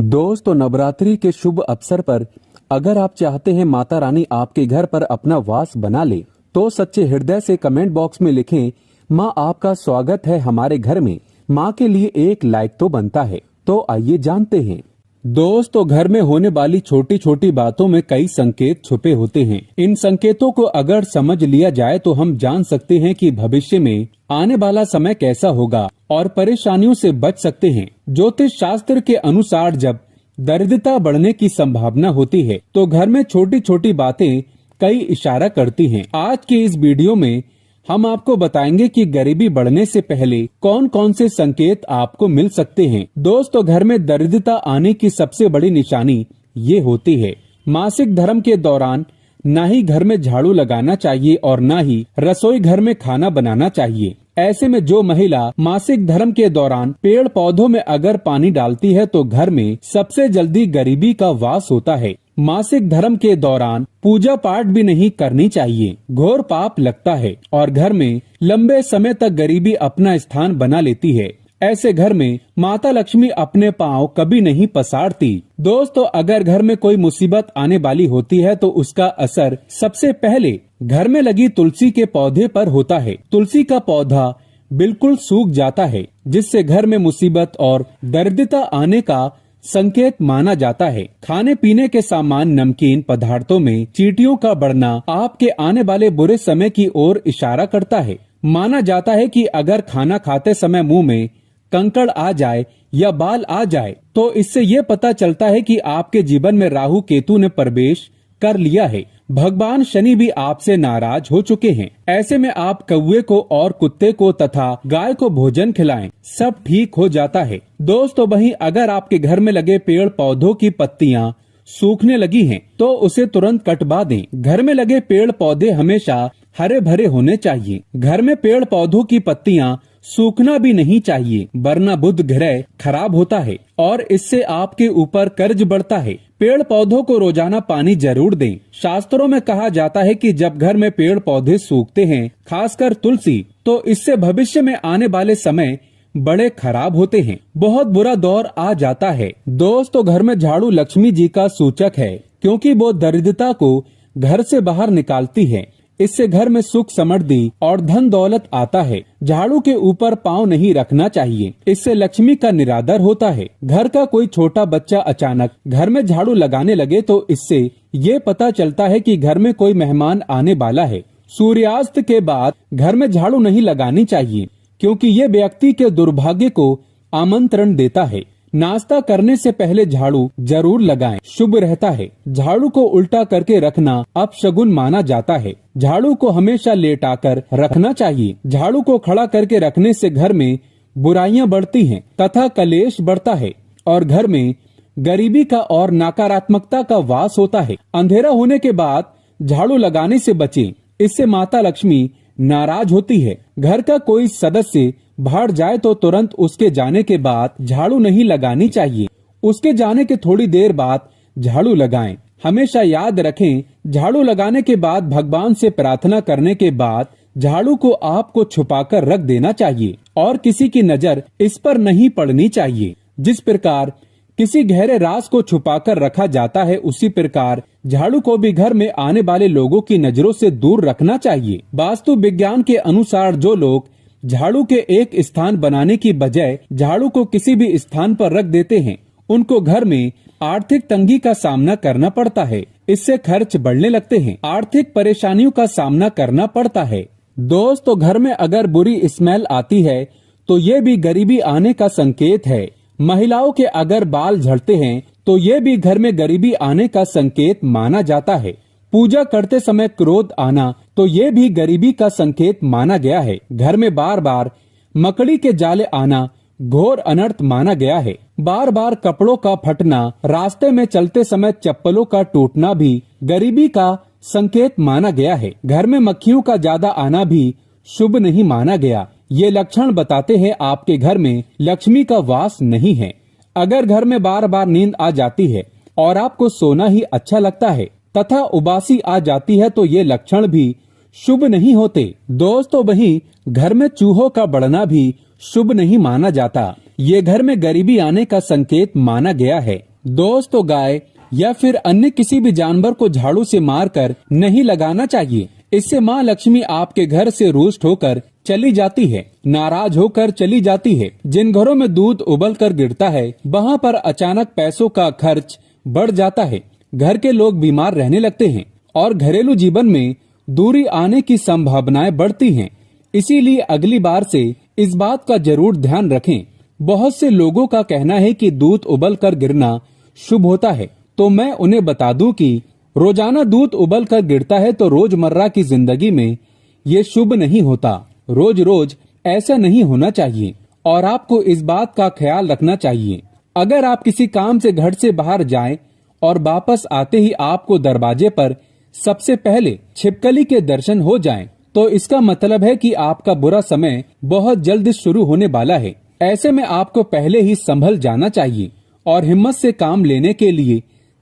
दोस्तों, नवरात्रि के शुभ अवसर पर अगर आप चाहते हैं माता रानी आपके घर पर अपना वास बना ले, तो सच्चे हृदय से कमेंट बॉक्स में लिखें, माँ आपका स्वागत है हमारे घर में। माँ के लिए एक लाइक तो बनता है। तो आइए जानते हैं। दोस्तों, घर में होने वाली छोटी छोटी बातों में कई संकेत छुपे होते हैं। इन संकेतों को अगर समझ लिया जाए तो हम जान सकते हैं कि भविष्य में आने वाला समय कैसा होगा और परेशानियों से बच सकते हैं। ज्योतिष शास्त्र के अनुसार जब दरिद्रता बढ़ने की संभावना होती है तो घर में छोटी छोटी बातें कई इशारा करती हैं। आज की इस वीडियो में हम आपको बताएंगे कि गरीबी बढ़ने से पहले कौन कौन से संकेत आपको मिल सकते हैं। दोस्तों, घर में दरिद्रता आने की सबसे बड़ी निशानी ये होती है। मासिक धर्म के दौरान न ही घर में झाड़ू लगाना चाहिए और न ही रसोई घर में खाना बनाना चाहिए। ऐसे में जो महिला मासिक धर्म के दौरान पेड़ पौधों में अगर पानी डालती है तो घर में सबसे जल्दी गरीबी का वास होता है। मासिक धर्म के दौरान पूजा पाठ भी नहीं करनी चाहिए, घोर पाप लगता है और घर में लंबे समय तक गरीबी अपना स्थान बना लेती है। ऐसे घर में माता लक्ष्मी अपने पांव कभी नहीं पसारती। दोस्तों, अगर घर में कोई मुसीबत आने वाली होती है तो उसका असर सबसे पहले घर में लगी तुलसी के पौधे पर होता है। तुलसी का पौधा बिल्कुल सूख जाता है, जिससे घर में मुसीबत और दरिद्रता आने का संकेत माना जाता है। खाने पीने के सामान, नमकीन पदार्थों में चींटियों का बढ़ना आपके आने वाले बुरे समय की ओर इशारा करता है। माना जाता है कि अगर खाना खाते समय मुंह में कंकड़ आ जाए या बाल आ जाए तो इससे ये पता चलता है कि आपके जीवन में राहु केतु ने प्रवेश कर लिया है। भगवान शनि भी आपसे नाराज हो चुके हैं। ऐसे में आप कौवे को और कुत्ते को तथा गाय को भोजन खिलाएं, सब ठीक हो जाता है। दोस्तों, वहीं अगर आपके घर में लगे पेड़ पौधों की पत्तियां सूखने लगी हैं, तो उसे तुरंत कटवा दें। घर में लगे पेड़ पौधे हमेशा हरे भरे होने चाहिए। घर में पेड़ पौधों की पत्तियां सूखना भी नहीं चाहिए, वरना बुध ग्रह खराब होता है और इससे आपके ऊपर कर्ज बढ़ता है। पेड़ पौधों को रोजाना पानी जरूर दें। शास्त्रों में कहा जाता है कि जब घर में पेड़ पौधे सूखते हैं, खासकर तुलसी, तो इससे भविष्य में आने वाले समय बड़े खराब होते हैं, बहुत बुरा दौर आ जाता है। दोस्तों, घर में झाड़ू लक्ष्मी जी का सूचक है, क्योंकि वो दरिद्रता को घर से बाहर निकालती है। इससे घर में सुख समृद्धि और धन दौलत आता है। झाड़ू के ऊपर पाँव नहीं रखना चाहिए, इससे लक्ष्मी का निरादर होता है। घर का कोई छोटा बच्चा अचानक घर में झाड़ू लगाने लगे तो इससे ये पता चलता है कि घर में कोई मेहमान आने वाला है। सूर्यास्त के बाद घर में झाड़ू नहीं लगानी चाहिए, क्योंकि ये व्यक्ति के दुर्भाग्य को आमंत्रण देता है। नाश्ता करने से पहले झाड़ू जरूर लगाएं, शुभ रहता है। झाड़ू को उल्टा करके रखना अपशगुन माना जाता है। झाड़ू को हमेशा लेटाकर रखना चाहिए। झाड़ू को खड़ा करके रखने से घर में बुराइयां बढ़ती हैं तथा कलेश बढ़ता है और घर में गरीबी का और नकारात्मकता का वास होता है। अंधेरा होने के बाद झाड़ू लगाने से बचें, इससे माता लक्ष्मी नाराज होती है। घर का कोई सदस्य बाहर जाए तो तुरंत उसके जाने के बाद झाड़ू नहीं लगानी चाहिए, उसके जाने के थोड़ी देर बाद झाड़ू लगाएं। हमेशा याद रखें, झाड़ू लगाने के बाद भगवान से प्रार्थना करने के बाद झाड़ू को आपको छुपाकर रख देना चाहिए और किसी की नजर इस पर नहीं पड़नी चाहिए। जिस प्रकार किसी गहरे राज को छुपाकर रखा जाता है, उसी प्रकार झाड़ू को भी घर में आने वाले लोगों की नजरों से दूर रखना चाहिए। वास्तु विज्ञान के अनुसार जो लोग झाड़ू के एक स्थान बनाने की बजाय झाड़ू को किसी भी स्थान पर रख देते हैं, उनको घर में आर्थिक तंगी का सामना करना पड़ता है। इससे खर्च बढ़ने लगते हैं, आर्थिक परेशानियों का सामना करना पड़ता है। दोस्तों, घर में अगर बुरी स्मेल आती है तो ये भी गरीबी आने का संकेत है। महिलाओं के अगर बाल झड़ते हैं तो ये भी घर में गरीबी आने का संकेत माना जाता है। पूजा करते समय क्रोध आना तो ये भी गरीबी का संकेत माना गया है। घर में बार बार मकड़ी के जाले आना घोर अनर्थ माना गया है। बार बार कपड़ों का फटना, रास्ते में चलते समय चप्पलों का टूटना भी गरीबी का संकेत माना गया है। घर में मक्खियों का ज्यादा आना भी शुभ नहीं माना गया। ये लक्षण बताते हैं आपके घर में लक्ष्मी का वास नहीं है। अगर घर में बार बार नींद आ जाती है और आपको सोना ही अच्छा लगता है तथा उबासी आ जाती है तो ये लक्षण भी शुभ नहीं होते। दोस्तों, वहीं घर में चूहों का बढ़ना भी शुभ नहीं माना जाता। ये घर में गरीबी आने का संकेत माना गया है। दोस्तों गाय या फिर अन्य किसी भी जानवर को झाड़ू से मारकर नहीं लगाना चाहिए। इससे माँ लक्ष्मी आपके घर से रुष्ट होकर चली जाती है, नाराज होकर चली जाती है। जिन घरों में दूध उबल कर गिरता है वहाँ पर अचानक पैसों का खर्च बढ़ जाता है, घर के लोग बीमार रहने लगते हैं और घरेलू जीवन में दूरी आने की संभावनाएं बढ़ती हैं। इसीलिए अगली बार से इस बात का जरूर ध्यान रखें। बहुत से लोगों का कहना है कि दूध उबल कर गिरना शुभ होता है, तो मैं उन्हें बता दूं कि रोजाना दूध उबल कर गिरता है तो रोजमर्रा की जिंदगी में ये शुभ नहीं होता। रोज रोज ऐसा नहीं होना चाहिए और आपको इस बात का ख्याल रखना चाहिए। अगर आप किसी काम से घर से बाहर जाएं और वापस आते ही आपको दरवाजे पर सबसे पहले छिपकली के दर्शन हो जाएं, तो इसका मतलब है कि आपका बुरा समय बहुत जल्द शुरू होने वाला है। ऐसे में आपको पहले ही संभल जाना चाहिए और हिम्मत से काम लेने के लिए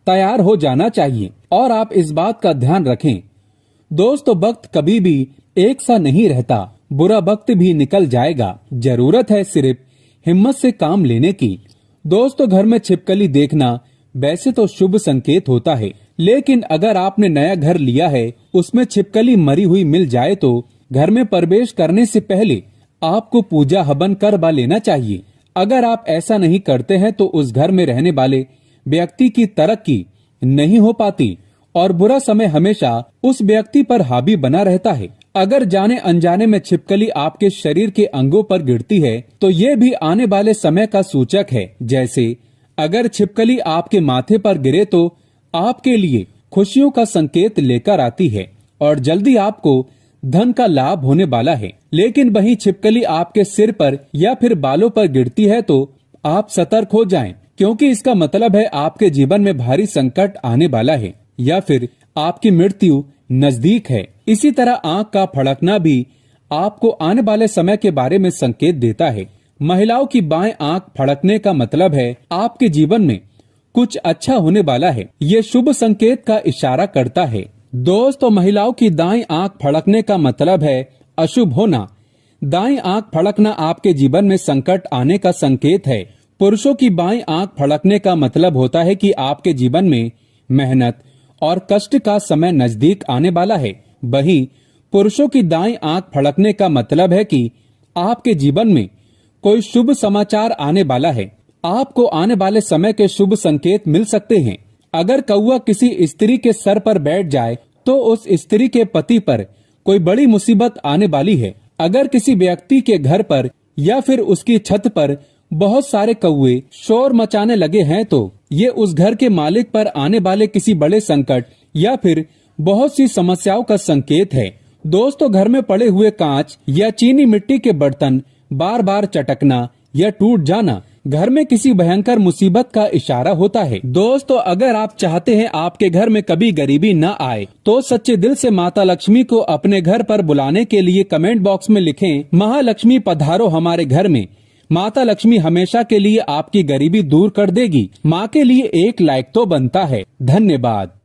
तैयार हो जाना चाहिए। और आप इस बात का ध्यान रखें दोस्तों, वक्त कभी भी एक सा नहीं रहता, बुरा वक्त भी निकल जाएगा। जरूरत है सिर्फ हिम्मत से काम लेने की। दोस्तों, घर में छिपकली देखना वैसे तो शुभ संकेत होता है, लेकिन अगर आपने नया घर लिया है, उसमें छिपकली मरी हुई मिल जाए तो घर में प्रवेश करने से पहले आपको पूजा हवन करवा लेना चाहिए। अगर आप ऐसा नहीं करते हैं तो उस घर में रहने वाले व्यक्ति की तरक्की नहीं हो पाती और बुरा समय हमेशा उस व्यक्ति पर हावी बना रहता है। अगर जाने अनजाने में छिपकली आपके शरीर के अंगों पर गिरती है तो ये भी आने वाले समय का सूचक है। जैसे अगर छिपकली आपके माथे पर गिरे तो आपके लिए खुशियों का संकेत लेकर आती है और जल्दी आपको धन का लाभ होने वाला है। लेकिन वही छिपकली आपके सिर पर या फिर बालों पर गिरती है तो आप सतर्क हो जाएं, क्योंकि इसका मतलब है आपके जीवन में भारी संकट आने वाला है या फिर आपकी मृत्यु नजदीक है। इसी तरह आंख का फड़कना भी आपको आने वाले समय के बारे में संकेत देता है। महिलाओं की बाएं आंख फड़कने का मतलब है आपके जीवन में कुछ अच्छा होने वाला है। ये शुभ संकेत का इशारा करता है। दोस्तों, महिलाओं की दाईं आंख फड़कने का मतलब है अशुभ होना। दाईं आंख फड़कना आपके जीवन में संकट आने का संकेत है। पुरुषों की बाईं आंख फड़कने का मतलब होता है कि आपके जीवन में मेहनत और कष्ट का समय नजदीक आने वाला है। वहीं पुरुषों की दाईं आंख फड़कने का मतलब है कि आपके जीवन में कोई शुभ समाचार आने वाला है। आपको आने वाले समय के शुभ संकेत मिल सकते हैं। अगर कौवा किसी स्त्री के सर पर बैठ जाए तो उस स्त्री के पति पर कोई बड़ी मुसीबत आने वाली है। अगर किसी व्यक्ति के घर पर या फिर उसकी छत पर बहुत सारे कौवे शोर मचाने लगे हैं तो ये उस घर के मालिक पर आने वाले किसी बड़े संकट या फिर बहुत सी समस्याओं का संकेत है। दोस्तों, घर में पड़े हुए कांच या चीनी मिट्टी के बर्तन बार बार चटकना या टूट जाना घर में किसी भयंकर मुसीबत का इशारा होता है। दोस्तों, अगर आप चाहते हैं आपके घर में कभी गरीबी न आए तो सच्चे दिल से माता लक्ष्मी को अपने घर पर बुलाने के लिए कमेंट बॉक्स में लिखें, महालक्ष्मी पधारो हमारे घर में। माता लक्ष्मी हमेशा के लिए आपकी गरीबी दूर कर देगी। माँ के लिए एक लाइक तो बनता है। धन्यवाद।